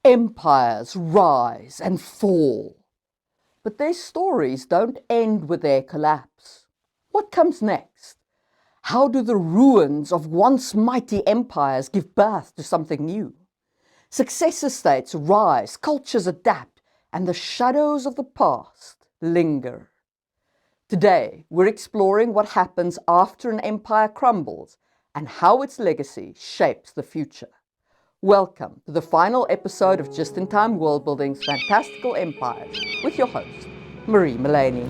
Empires rise and fall, but their stories don't end with their collapse. What comes next? How do the ruins of once mighty empires give birth to something new? Successor states rise, cultures adapt, and the shadows of the past linger. Today, we're exploring what happens after an empire crumbles and how its legacy shapes the future. Welcome to the final episode of Just in Time Worldbuilding's Fantastical Empires with your host, Marie Mullaney.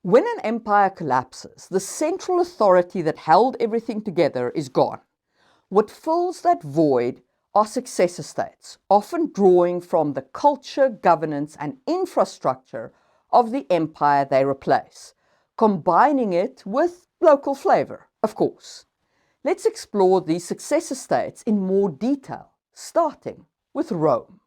When an empire collapses, the central authority that held everything together is gone. What fills that void are successor states, often drawing from the culture, governance, and infrastructure of the empire they replace, combining it with local flavor, of course. Let's explore these successor states in more detail, starting with Rome.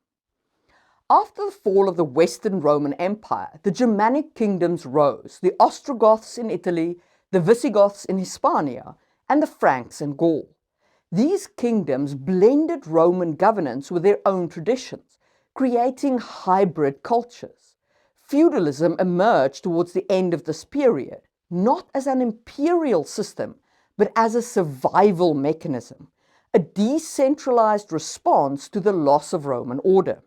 After the fall of the Western Roman Empire, the Germanic kingdoms rose, the Ostrogoths in Italy, the Visigoths in Hispania, and the Franks in Gaul. These kingdoms blended Roman governance with their own traditions, creating hybrid cultures. Feudalism emerged towards the end of this period, not as an imperial system, but as a survival mechanism, a decentralized response to the loss of Roman order.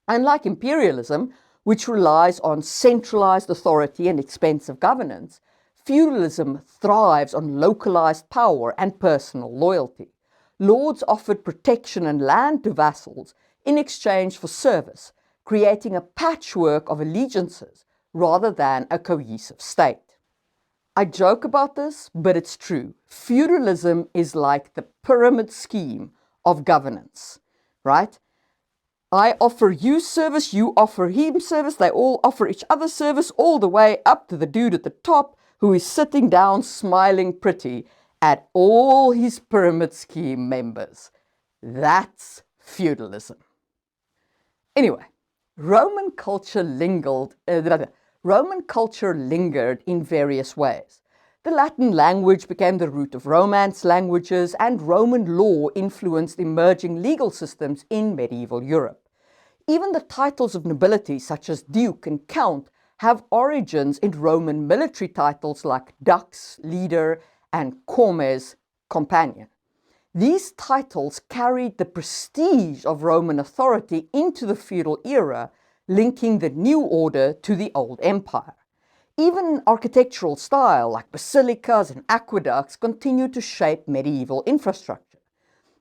Unlike imperialism, which relies on centralized authority and expensive governance, feudalism thrives on localized power and personal loyalty. Lords offered protection and land to vassals in exchange for service, creating a patchwork of allegiances rather than a cohesive state. I joke about this, but it's true. Feudalism is like the pyramid scheme of governance, right? I offer you service, you offer him service, they all offer each other service, all the way up to the dude at the top who is sitting down smiling pretty at all his pyramid scheme members. That's feudalism. Anyway, Roman culture lingered in various ways. The Latin language became the root of Romance languages, and Roman law influenced emerging legal systems in medieval Europe. Even the titles of nobility, such as duke and count, have origins in Roman military titles like dux, leader, and comes, companion. These titles carried the prestige of Roman authority into the feudal era, linking the new order to the old empire. Even architectural style, like basilicas and aqueducts, continued to shape medieval infrastructure.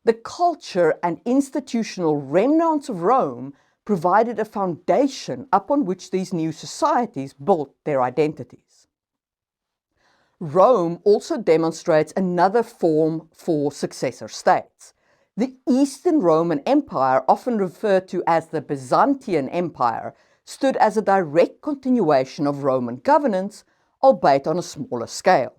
The culture and institutional remnants of Rome provided a foundation upon which these new societies built their identities. Rome also demonstrates another form for successor states. The Eastern Roman Empire, often referred to as the Byzantine Empire, stood as a direct continuation of Roman governance, albeit on a smaller scale.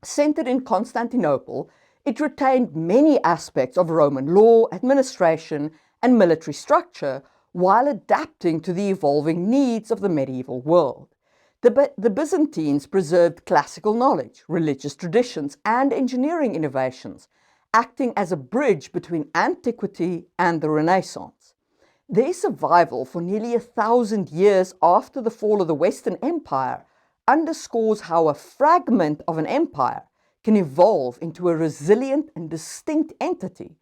Centered in Constantinople, it retained many aspects of Roman law, administration, and military structure while adapting to the evolving needs of the medieval world. The Byzantines preserved classical knowledge, religious traditions, and engineering innovations, acting as a bridge between antiquity and the Renaissance. Their survival for nearly 1,000 years after the fall of the Western Empire underscores how a fragment of an empire can evolve into a resilient and distinct entity,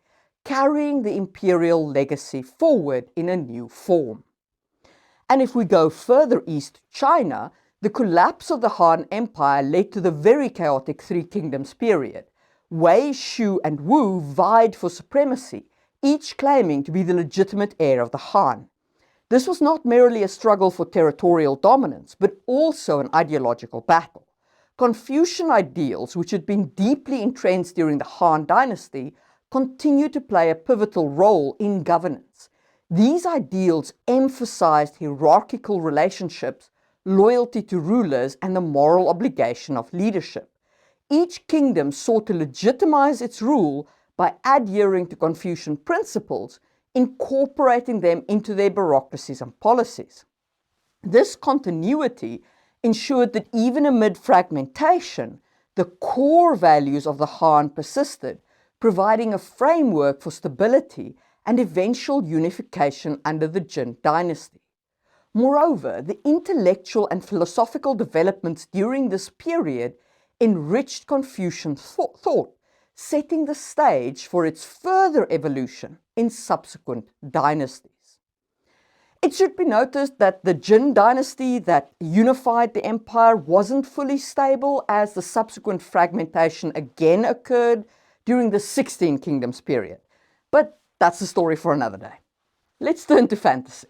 carrying the imperial legacy forward in a new form. And if we go further east to China, the collapse of the Han Empire led to the very chaotic Three Kingdoms period. Wei, Shu, and Wu vied for supremacy, each claiming to be the legitimate heir of the Han. This was not merely a struggle for territorial dominance, but also an ideological battle. Confucian ideals, which had been deeply entrenched during the Han dynasty, continue to play a pivotal role in governance. These ideals emphasized hierarchical relationships, loyalty to rulers, and the moral obligation of leadership. Each kingdom sought to legitimize its rule by adhering to Confucian principles, incorporating them into their bureaucracies and policies. This continuity ensured that even amid fragmentation, the core values of the Khan persisted, providing a framework for stability and eventual unification under the Jin dynasty. Moreover, the intellectual and philosophical developments during this period enriched Confucian thought, setting the stage for its further evolution in subsequent dynasties. It should be noticed that the Jin dynasty that unified the empire wasn't fully stable, as the subsequent fragmentation again occurred during the 16 Kingdoms period. But that's a story for another day. Let's turn to fantasy.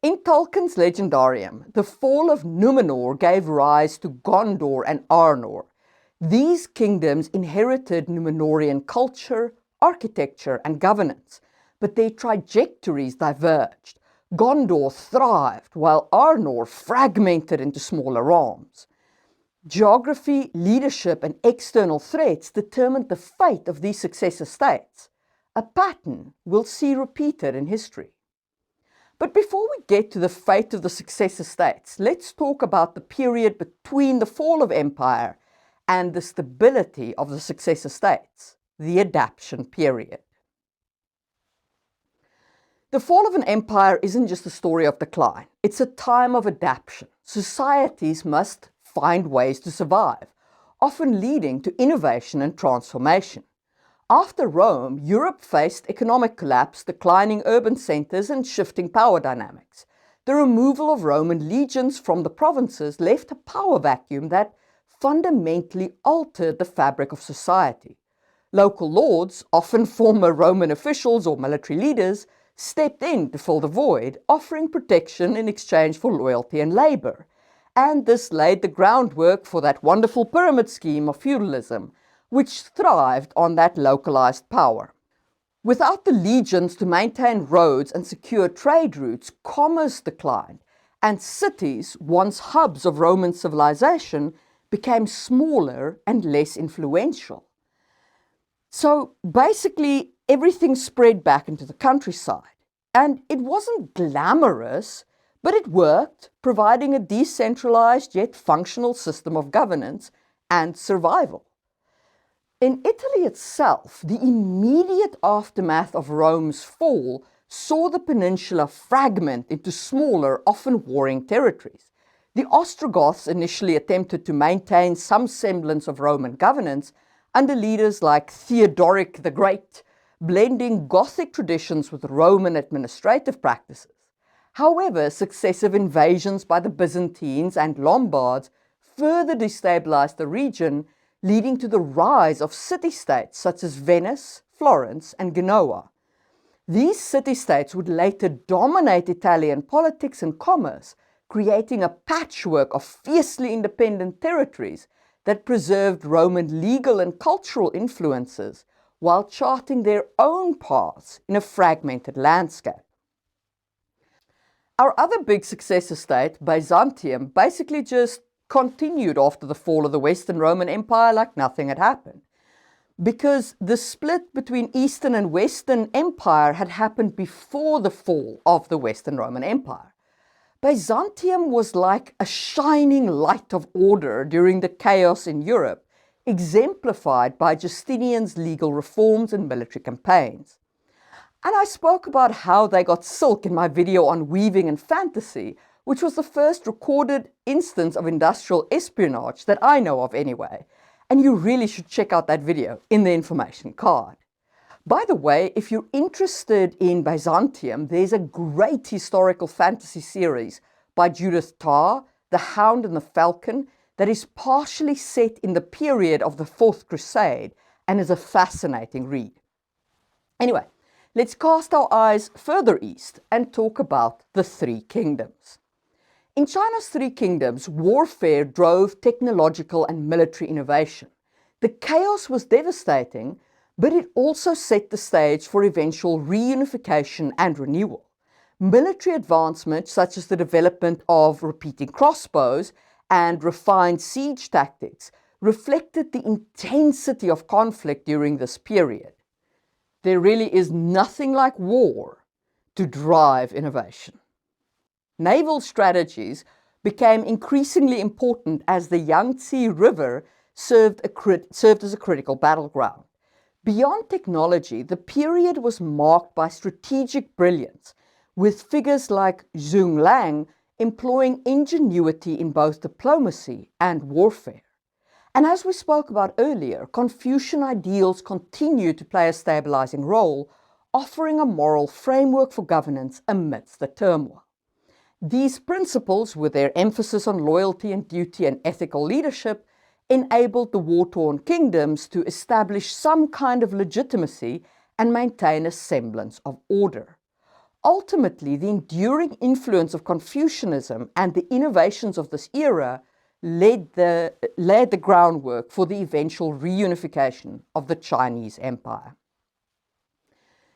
In Tolkien's Legendarium, the fall of Numenor gave rise to Gondor and Arnor. These kingdoms inherited Numenorian culture, architecture, and governance, but their trajectories diverged. Gondor thrived, while Arnor fragmented into smaller realms. Geography, leadership, and external threats determined the fate of these successor states, a pattern we'll see repeated in history. But before we get to the fate of the successor states, let's talk about the period between the fall of empire and the stability of the successor states, the adaptation period. The fall of an empire isn't just a story of decline, it's a time of adaptation. Societies must find ways to survive, often leading to innovation and transformation. After Rome, Europe faced economic collapse, declining urban centers, and shifting power dynamics. The removal of Roman legions from the provinces left a power vacuum that fundamentally altered the fabric of society. Local lords, often former Roman officials or military leaders, stepped in to fill the void, offering protection in exchange for loyalty and labor. And this laid the groundwork for that wonderful pyramid scheme of feudalism, which thrived on that localized power. Without the legions to maintain roads and secure trade routes, commerce declined, and cities, once hubs of Roman civilization, became smaller and less influential. So basically, everything spread back into the countryside. And it wasn't glamorous, but it worked, providing a decentralized yet functional system of governance and survival. In Italy itself, the immediate aftermath of Rome's fall saw the peninsula fragment into smaller, often warring territories. The Ostrogoths initially attempted to maintain some semblance of Roman governance under leaders like Theodoric the Great, blending Gothic traditions with Roman administrative practices. However, successive invasions by the Byzantines and Lombards further destabilized the region, leading to the rise of city-states such as Venice, Florence, and Genoa. These city-states would later dominate Italian politics and commerce, creating a patchwork of fiercely independent territories that preserved Roman legal and cultural influences while charting their own paths in a fragmented landscape. Our other big successor state, Byzantium, basically just continued after the fall of the Western Roman Empire like nothing had happened. Because the split between Eastern and Western Empire had happened before the fall of the Western Roman Empire. Byzantium was like a shining light of order during the chaos in Europe, exemplified by Justinian's legal reforms and military campaigns. And I spoke about how they got silk in my video on weaving and fantasy, which was the first recorded instance of industrial espionage that I know of anyway. And you really should check out that video in the information card. By the way, if you're interested in Byzantium, there's a great historical fantasy series by Judith Tarr, The Hound and the Falcon, that is partially set in the period of the Fourth Crusade and is a fascinating read. Anyway, let's cast our eyes further east and talk about the Three Kingdoms. In China's Three Kingdoms, warfare drove technological and military innovation. The chaos was devastating, but it also set the stage for eventual reunification and renewal. Military advancements such as the development of repeating crossbows and refined siege tactics reflected the intensity of conflict during this period. There really is nothing like war to drive innovation. Naval strategies became increasingly important as the Yangtze River served as a critical battleground. Beyond technology, the period was marked by strategic brilliance, with figures like Zhuge Liang employing ingenuity in both diplomacy and warfare. And as we spoke about earlier, Confucian ideals continue to play a stabilizing role, offering a moral framework for governance amidst the turmoil. These principles, with their emphasis on loyalty and duty and ethical leadership, enabled the war-torn kingdoms to establish some kind of legitimacy and maintain a semblance of order. Ultimately, the enduring influence of Confucianism and the innovations of this era laid the groundwork for the eventual reunification of the Chinese Empire.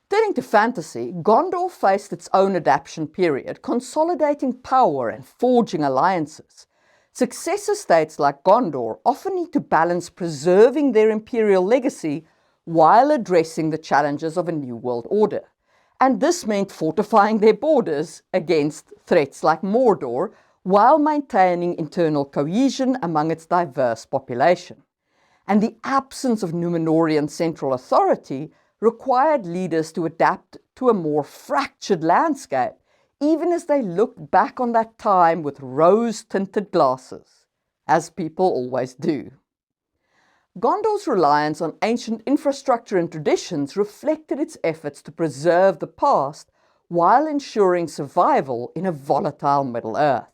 Turning to fantasy, Gondor faced its own adaptation period, consolidating power and forging alliances. Successor states like Gondor often need to balance preserving their imperial legacy while addressing the challenges of a new world order. And this meant fortifying their borders against threats like Mordor, while maintaining internal cohesion among its diverse population. And the absence of Númenórean central authority required leaders to adapt to a more fractured landscape, even as they looked back on that time with rose-tinted glasses, as people always do. Gondor's reliance on ancient infrastructure and traditions reflected its efforts to preserve the past while ensuring survival in a volatile Middle-earth.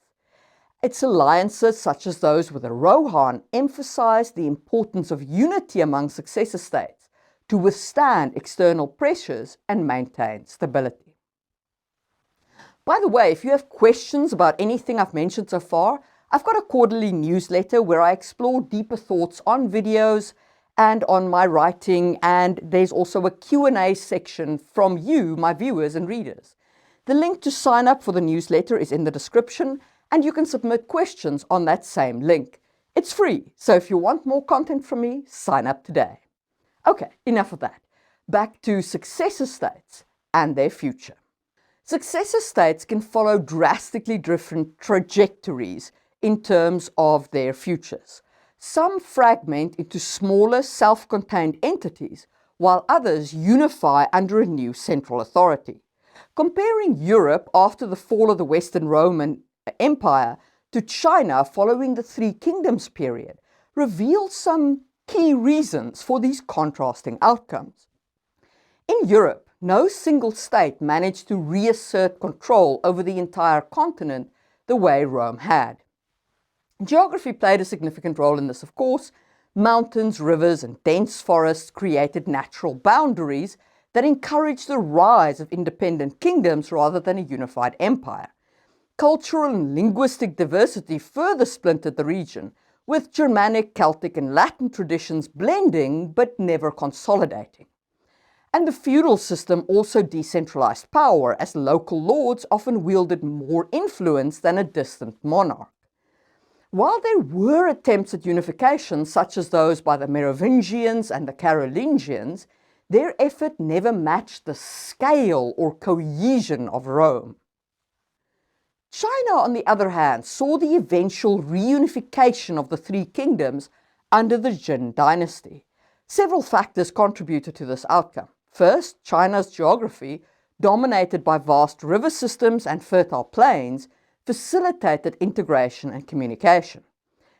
Its alliances, such as those with the Rohan, emphasized the importance of unity among successor states to withstand external pressures and maintain stability. By the way, if you have questions about anything I've mentioned so far, I've got a quarterly newsletter where I explore deeper thoughts on videos and on my writing, and there's also a Q&A section from you, my viewers and readers. The link to sign up for the newsletter is in the description, and you can submit questions on that same link. It's free, so if you want more content from me, sign up today. Okay, enough of that. Back to successor states and their future. Successor states can follow drastically different trajectories in terms of their futures. Some fragment into smaller, self-contained entities, while others unify under a new central authority. Comparing Europe after the fall of the Western Roman Empire to China following the Three Kingdoms period reveals some key reasons for these contrasting outcomes. In Europe, no single state managed to reassert control over the entire continent the way Rome had. Geography played a significant role in this, of course. Mountains, rivers, and dense forests created natural boundaries that encouraged the rise of independent kingdoms rather than a unified empire. Cultural and linguistic diversity further splintered the region, with Germanic, Celtic, and Latin traditions blending but never consolidating. And the feudal system also decentralized power, as local lords often wielded more influence than a distant monarch. While there were attempts at unification, such as those by the Merovingians and the Carolingians, their effort never matched the scale or cohesion of Rome. China, on the other hand, saw the eventual reunification of the Three Kingdoms under the Jin dynasty. Several factors contributed to this outcome. First, China's geography, dominated by vast river systems and fertile plains, facilitated integration and communication.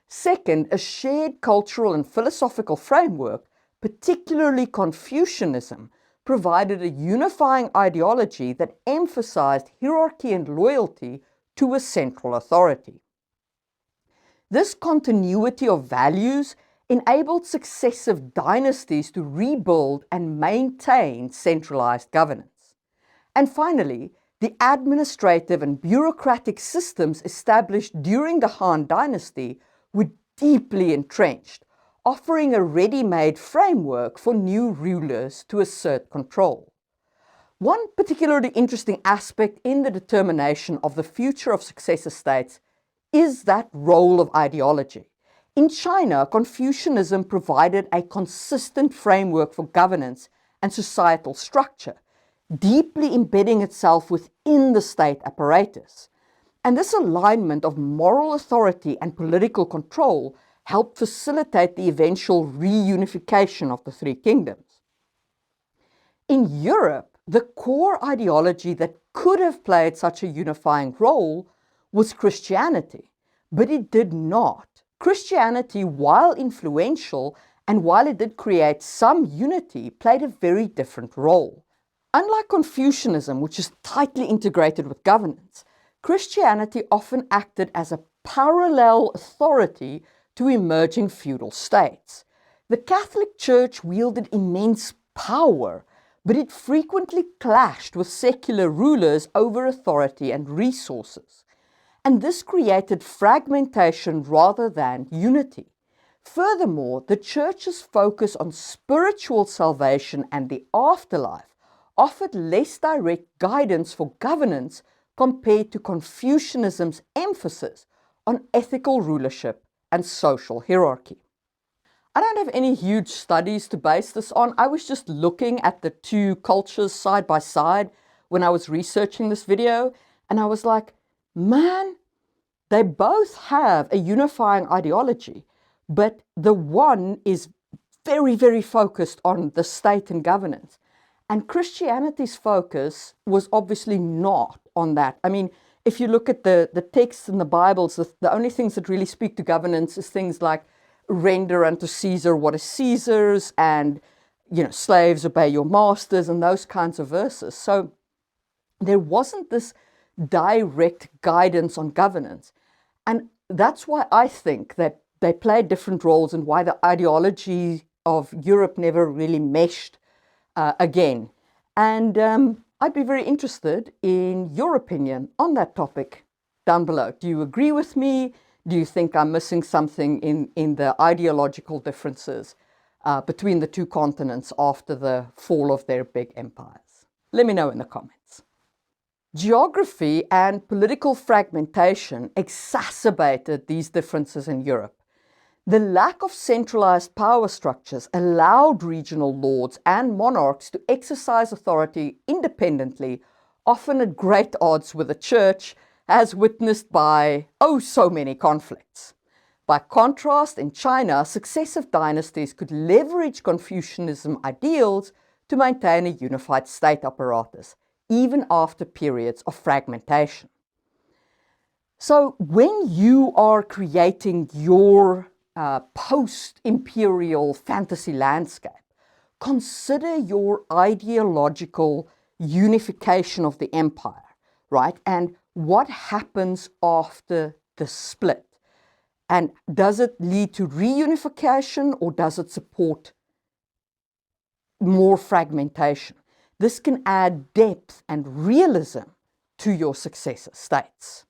Second, a shared cultural and philosophical framework, particularly Confucianism, provided a unifying ideology that emphasized hierarchy and loyalty to a central authority. This continuity of values enabled successive dynasties to rebuild and maintain centralized governance. And finally, the administrative and bureaucratic systems established during the Han Dynasty were deeply entrenched, offering a ready-made framework for new rulers to assert control. One particularly interesting aspect in the determination of the future of successor states is that role of ideology. In China, Confucianism provided a consistent framework for governance and societal structure, deeply embedding itself within the state apparatus. And this alignment of moral authority and political control helped facilitate the eventual reunification of the three kingdoms. In Europe, the core ideology that could have played such a unifying role was Christianity, but it did not. Christianity, while influential and while it did create some unity, played a very different role. Unlike Confucianism, which is tightly integrated with governance, Christianity often acted as a parallel authority to emerging feudal states. The Catholic Church wielded immense power, but it frequently clashed with secular rulers over authority and resources. And this created fragmentation rather than unity. Furthermore, the Church's focus on spiritual salvation and the afterlife offered less direct guidance for governance compared to Confucianism's emphasis on ethical rulership and social hierarchy. I don't have any huge studies to base this on. I was just looking at the two cultures side by side when I was researching this video, and I was like, man, they both have a unifying ideology, but the one is very, very focused on the state and governance. And Christianity's focus was obviously not on that. I mean, if you look at the texts in the Bibles, the only things that really speak to governance is things like render unto Caesar what is Caesar's, and, slaves obey your masters, and those kinds of verses. So there wasn't this direct guidance on governance. And that's why I think that they played different roles and why the ideology of Europe never really meshed again. And I'd be very interested in your opinion on that topic down below. Do you agree with me? Do you think I'm missing something in the ideological differences between the two continents after the fall of their big empires? Let me know in the comments. Geography and political fragmentation exacerbated these differences in Europe. The lack of centralized power structures allowed regional lords and monarchs to exercise authority independently, often at great odds with the church, as witnessed by, so many conflicts. By contrast, in China, successive dynasties could leverage Confucianism ideals to maintain a unified state apparatus, even after periods of fragmentation. So when you are creating your post-imperial fantasy landscape, consider your ideological unification of the empire, right? And what happens after the split? And does it lead to reunification, or does it support more fragmentation? This can add depth and realism to your successor states.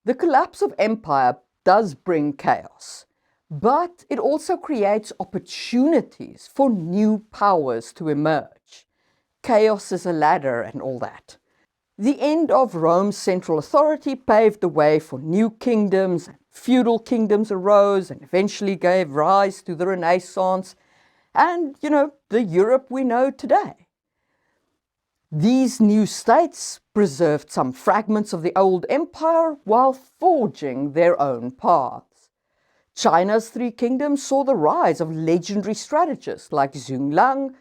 The collapse of empire does bring chaos, but it also creates opportunities for new powers to emerge. Chaos is a ladder and all that. The end of Rome's central authority paved the way for new kingdoms, and feudal kingdoms arose and eventually gave rise to the Renaissance and, the Europe we know today. These new states preserved some fragments of the old empire while forging their own paths. China's three kingdoms saw the rise of legendary strategists like Zhuge Liang,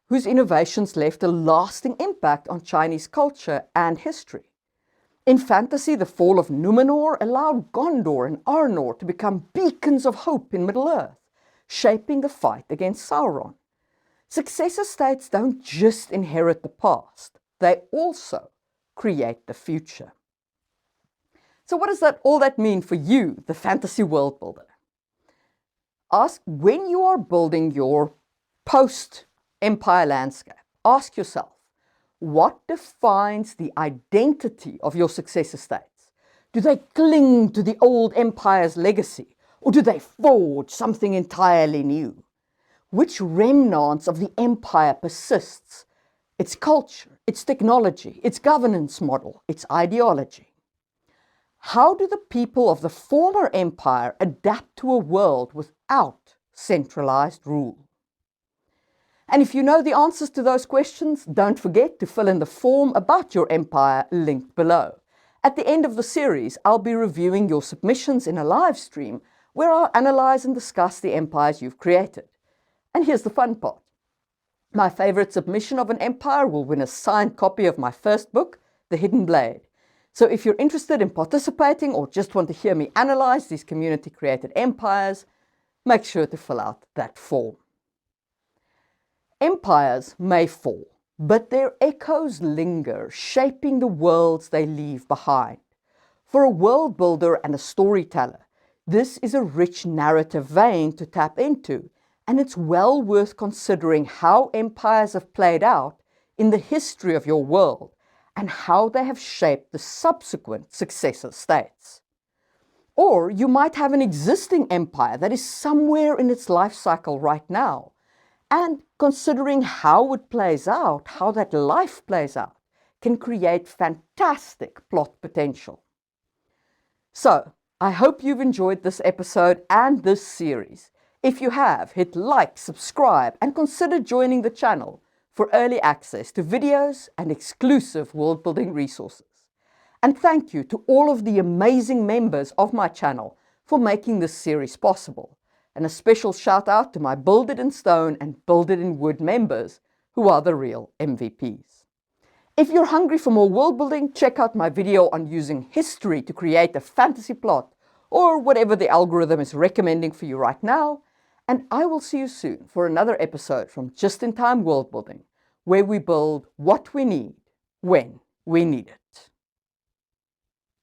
whose innovations left a lasting impact on Chinese culture and history. In fantasy, the fall of Numenor allowed Gondor and Arnor to become beacons of hope in Middle-earth, shaping the fight against Sauron. Successor states don't just inherit the past, they also create the future. So what does all that mean for you, the fantasy world builder? When you are building your post-empire landscape, ask yourself, what defines the identity of your successor states? Do they cling to the old empire's legacy, or do they forge something entirely new? Which remnants of the empire persists? Its culture, its technology, its governance model, its ideology. How do the people of the former empire adapt to a world without centralized rule? And if you know the answers to those questions, don't forget to fill in the form about your empire linked below. At the end of the series, I'll be reviewing your submissions in a live stream where I'll analyze and discuss the empires you've created. And here's the fun part. My favorite submission of an empire will win a signed copy of my first book, The Hidden Blade. So if you're interested in participating or just want to hear me analyze these community-created empires, make sure to fill out that form. Empires may fall, but their echoes linger, shaping the worlds they leave behind. For a world builder and a storyteller, this is a rich narrative vein to tap into, and it's well worth considering how empires have played out in the history of your world and how they have shaped the subsequent successor states. Or you might have an existing empire that is somewhere in its life cycle right now, and considering how it plays out, how that life plays out, can create fantastic plot potential. So, I hope you've enjoyed this episode and this series. If you have, hit like, subscribe, and consider joining the channel for early access to videos and exclusive world building resources. And thank you to all of the amazing members of my channel for making this series possible. And a special shout out to my Build It in Stone and Build It in Wood members, who are the real MVPs. If you're hungry for more world building, check out my video on using history to create a fantasy plot, or whatever the algorithm is recommending for you right now. And I will see you soon for another episode from Just in Time World Building, where we build what we need when we need it.